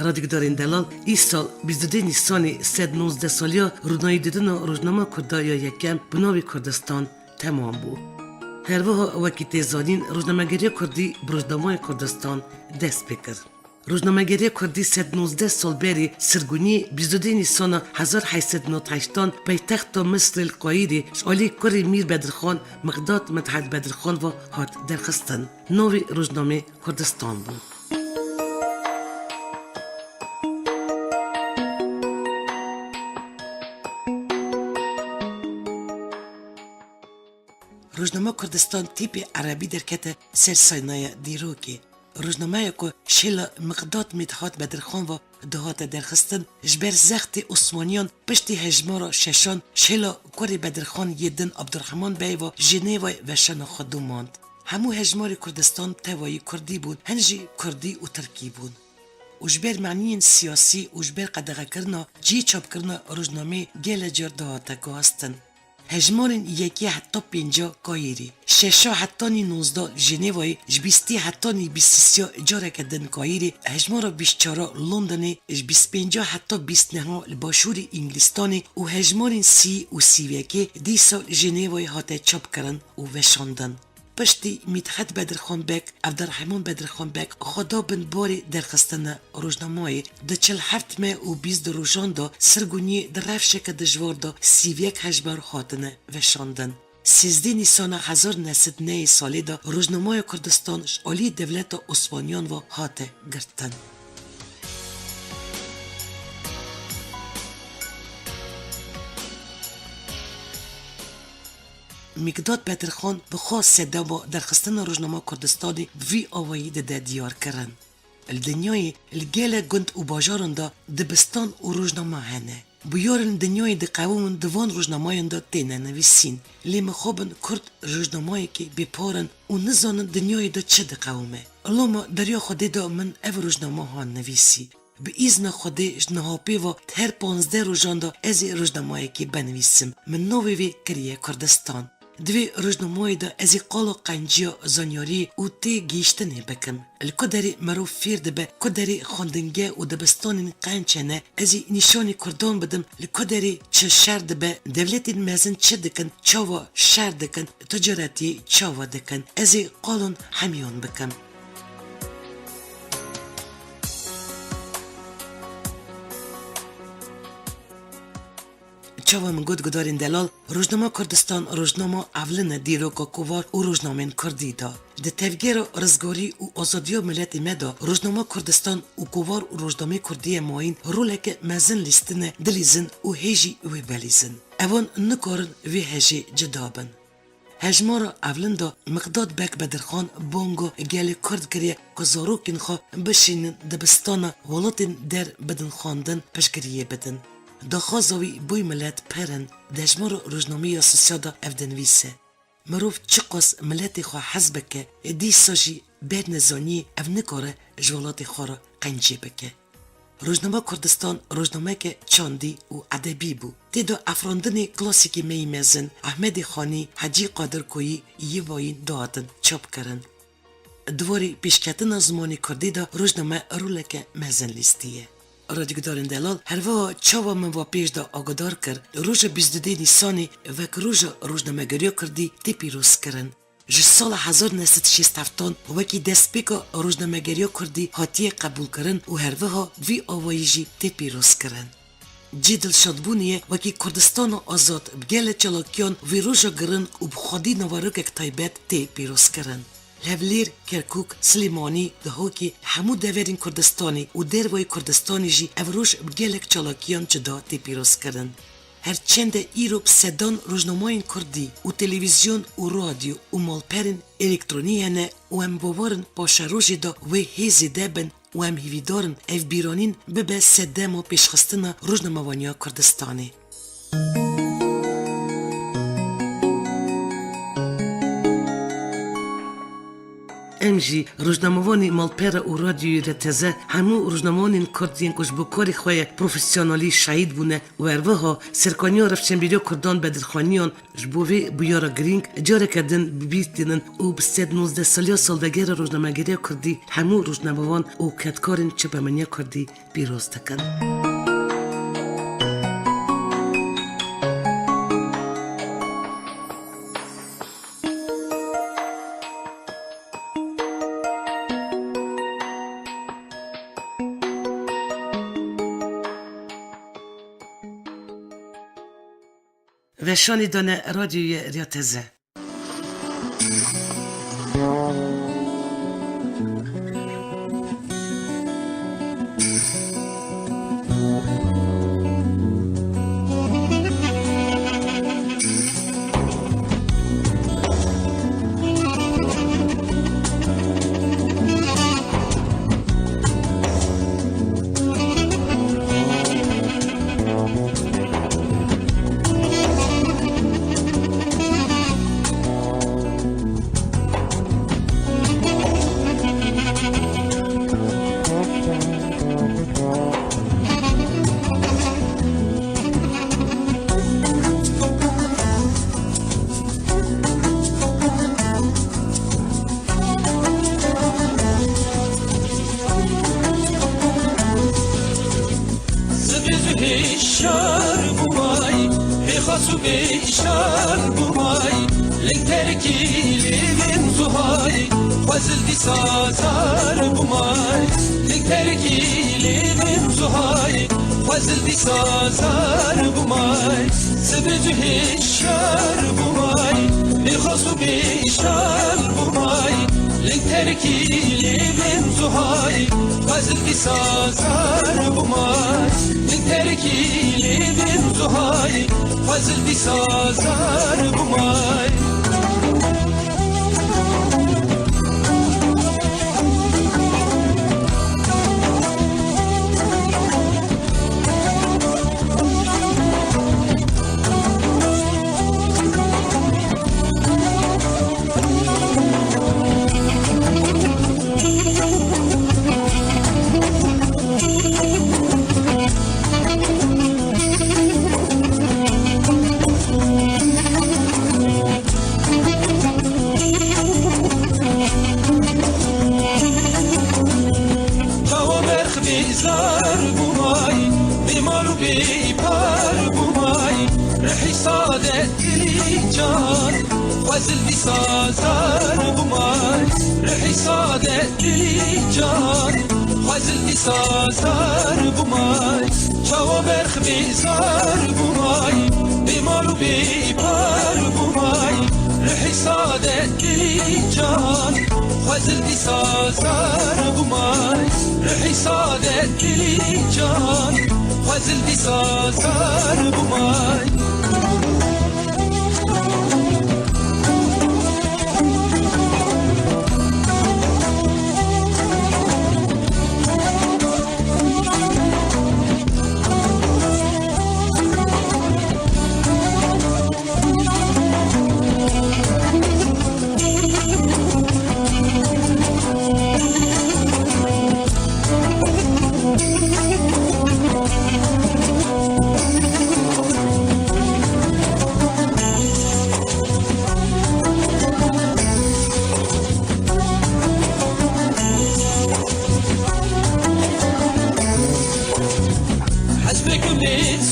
رادیکدارین دلال ای سال 22 نیسانی 119 سالیا رونایی دیدن روزنامه کردای یکم بناوی کردستان تمام بود. هر وها وکی تیزانین روزنامه‌گری کردی بروزنامه کردستان دست بکرد. روزنامه‌گری کردی 119 سال بری سرگونی 22 نیسان 1898 پایتخت مصر القاهره شالی کری میر بدرخان مقداد مدحت بدرخان و هات درخستن نوی روزنامه کردستان بود. روزنامه کردستان تیپ عربی درکت سر سینای دیروکی. روزنامه که شیل مقداد مدحت بدرخان و دهات درخستن جبر زخت عثمانیان پشتی هجمار ششان شیل کری بدرخان یدن عبدالرحمن بی و جنیو و شن خودو ماند. همو هجمار کردستان توایی کردی بود هنجی کردی و ترکی بود. وجبر معنی سیاسی وجبر قدغه کرنا جی چاپ کرنا روزنامه گل جر دهات گاستن. هجمارن یکی حتی 50 کایری، ششا حتی 19 ژنوای، جبیستی حتی 23 جاره کدن کایری، هجمار 24 لندنی، 25 حتی 29 الباشوری انگلستانی و هجمارن 30 و 31 دیسا ژنوای هاته چاپ کرن و وشاندن. پشتی مدحت بدرخان بک عبدالرحمن بدرخان بک خدا بن باری درخستن روزنامه ده 47 مه و 20 روزان دا سرگونی در رفشک دجوار دا 31 هجبر خاتنه وشاندن. 13 نیسان 1909 سالی دا روزنامه کردستان شالی دولت عثمانیان و هاته گرتن. مقداد بدرخان بخواست صدا با درخستن روزنامه کردستانی وی آوایی ده دیار کرن. الدنیای الگل گند و باجارن دا دبستان و روزنامه هنه. بیارن دنیای ده قومن دوان روزنامه دا تینه نویسین. لی مخابن کرد روزنامه که بپارن و نزانن دنیای دا چه ده قومه. الاما دریا خوده دا من او روزنامه ها نویسی. به ایزن خوده جنهاپی و هر 15 روزان دا از روزنامه که بنویسم. من نوی کریه کردستان. دوی روزنامه دا ازی قال و قنجیا زانیاری و تی گیشتنه بکم. الکدری مروف فیرد به کدری خواندنگه و دبستان قنچنه ازی نشانی کردان بدم لکدری چه شرد به دولت مزن چه دکن چاوا شر دکن تجارتی چاوا دکن ازی قالون همیون بکم. چاوا من گود گدارین دلال روزنامه کردستان روزنامه اولن دیروکا کووار و روزنامه کردی دا. ده تفگیر رزگاری و آزادی ملت مدا روزنامه کردستان و کووار و روزنامه کردی ماین رولک مزن لیستنه دلیزن و هیجی و بلیزن. اوان نکارن و هیجی جدابن. هجمار اولن دا مقداد بک بدرخان بونگو گل کرد کریه که زاروکین خواه بشینن دبستان ولاتین در بدن خواندن پشگریه بدن. دا خوازاوی بوی ملت پرن دجمار روزنامه سوسیادا افدنویسه. مروف چقاس ملت خواه حزبکه دی ساجی بید نزانی اف نکاره جوالات خواه قنجی بکه. روزنامه کردستان روزنامه که چاندی و ادبی بو. تیدا افراندن کلاسیکی میمزن احمد خانی حجی قادر کویی یه واین دادن چاپ کرن. دواری پیشکتن زمانی کردی دا روزنامه رولک مزن لیستیه. رادیکدارین دلال هر وها چاوا من و پیش دا آگادار کرد روز 22 نیسانی وک روز روزنامه‌گری کردی تی پیروز کرن. جه سال 1967 وکی دست پیکا روزنامه‌گری کردی هاتیه قبول کرن و هر وها وی آوایی جی تی پیروز کرن. جدل شادبونیه وکی کردستان آزاد بگل چلاکیان وی روژا گرن و بخوادی نوارک اکتایبت تی پیروز کرن. لولیر، کرکوک، سلیمانی، دهوکی همو دورین کردستانی و دروای کردستانی جی اوروش بگلک چالاکیان جدا تی پیروز کردن. هرچند ایروب سدان روزنامه‌ین کردی و تلویزیون و رادیو و مالپرین الکترونیانه و هم باورن پاشروژی دا و هیزی دبن و هم هیویدارن اف بیرانین ببه سدام و پیشخستن روزنامه‌وانیا کردستانی. جی روزنامه‌وانی مالپر و رادیوی رتزه همو روزنامه‌وان کردین کش بکاری خواه پروفسیونالی شهید بونه و اروها سرکانیا رفشن بیرو کردان بدرخوانیان جبوه بیارا گرینگ جاره کردن بیستینن و بستید 19 سالیا سالدگر روزنامه‌گری کردی همو روزنامه‌وان و کتکارن چپمنیا کردی بیروز تکن. و شانیدن رادیوی ریاتزه شار بومای خاصو به شار بومای لنگرکی لبن زهای فضل دی سازار بومای لنگرکی لبن زهای فضل دی سازار بومای سبزه شار بومای خاصو به شار بومای لنگرکی لبن زهای فضل دی سازار بومای ترکیلی بن زهای فضل بی سازار بومای زار بومای بیمار و بیپار بومای رحی سادت دلی جان فضل بی سازار بومای رحی سادت دلی جان فضل بی سازار بومای چاو برخ بیزار بومای بیمار و بیپار بومای رحی سادت دلی جان فضل بی سازار بومای رحی سادت دلی جان فضل بی سازار بومای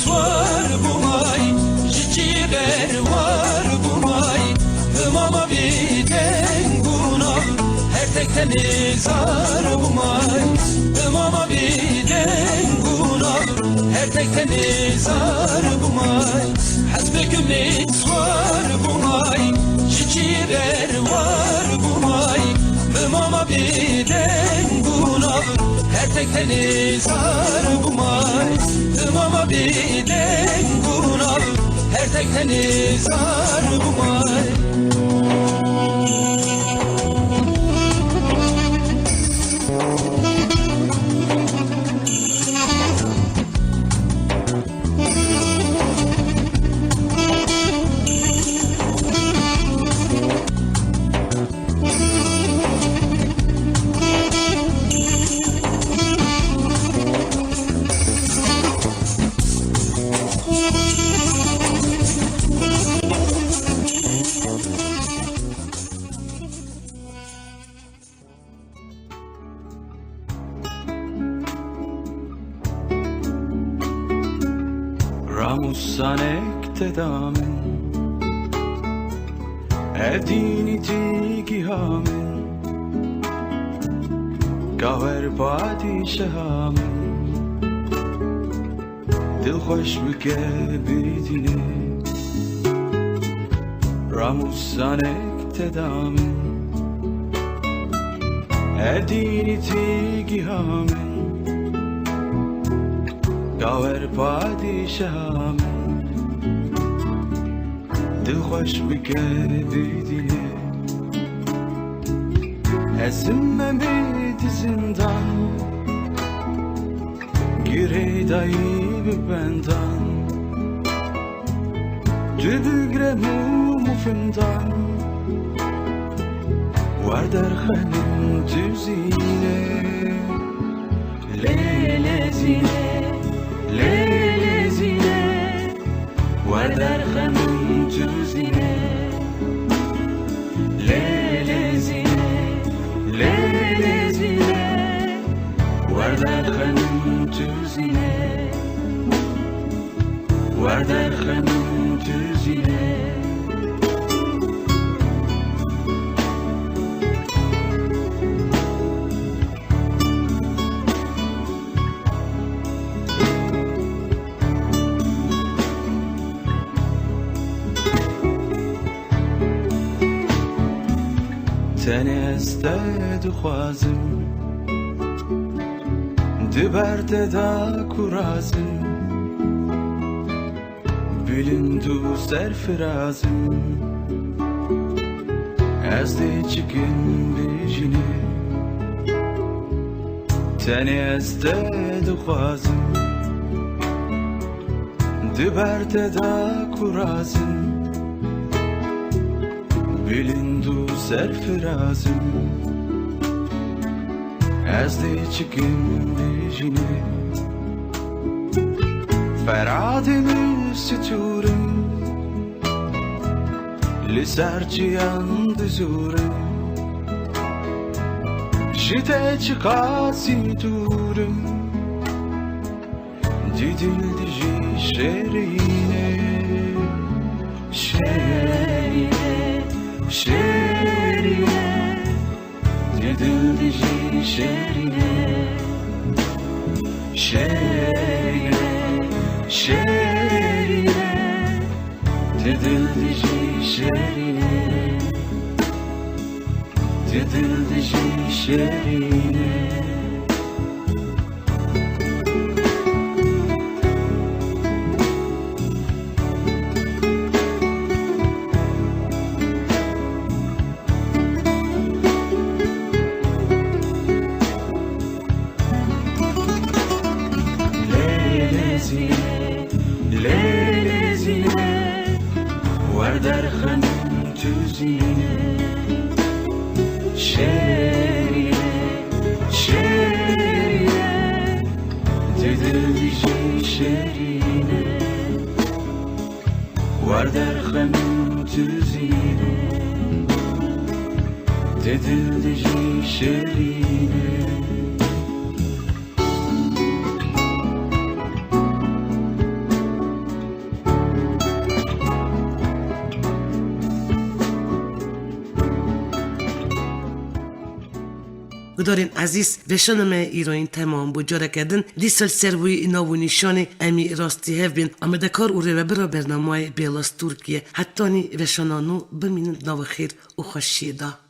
سوار بومای جیجی بروار بومای ماما بیدنگونا هر تک تنیزار بومای ماما بیدنگونا هر تک تنیزار بومای حسبکم سوار بومای جیجی بروار بومای ماما بیدنگونا هر تک تنیزار بومای ماما بیدنگونا هر تک تنیزار بومای راموسانك تدامن ادینی تیگی هامن گاور پادیشه هامن دل خوش بکه بیدینه راموسانک تدامن ادینی تیگی هامن گاور پادیشه هامن دل خوش بکه بیدینه ezilmemiydi zindan Gireydayi bir benden Tübügre mumufundan Var derhanin tüzine Leylezine Leylezine Var derhanin tüzine Leylezine Leylezine Verderhanım tüzine Verderhanım tüzine Seni estedi xwazim Diberde da kurazim Bilindu serfirazim Ez de çikin bijini Seni estedi xwazim Diberde da kurazim Bilindu serfirazim Ez de çikin bijini Feradimi süturim Li serçiyan düzurim Jite çıkasi durum Didildi şerine Şerine Şerine Didildi şerine Şerine Şerine Didildi şerine Didildi şerine Leylezine Verderhanım tüzine Şerine Şerine Didildi şerine Verderhanım tüzine Didildi şerine گدارین عزیز وشانم ایران تمام بجاره کردن دیسال سروی ناو نشانه امی راستی هف بین امدکار او رو برا برنامه بیلاس ترکیه حتی نی وشانانو بمینند ناو خیر و خوشیده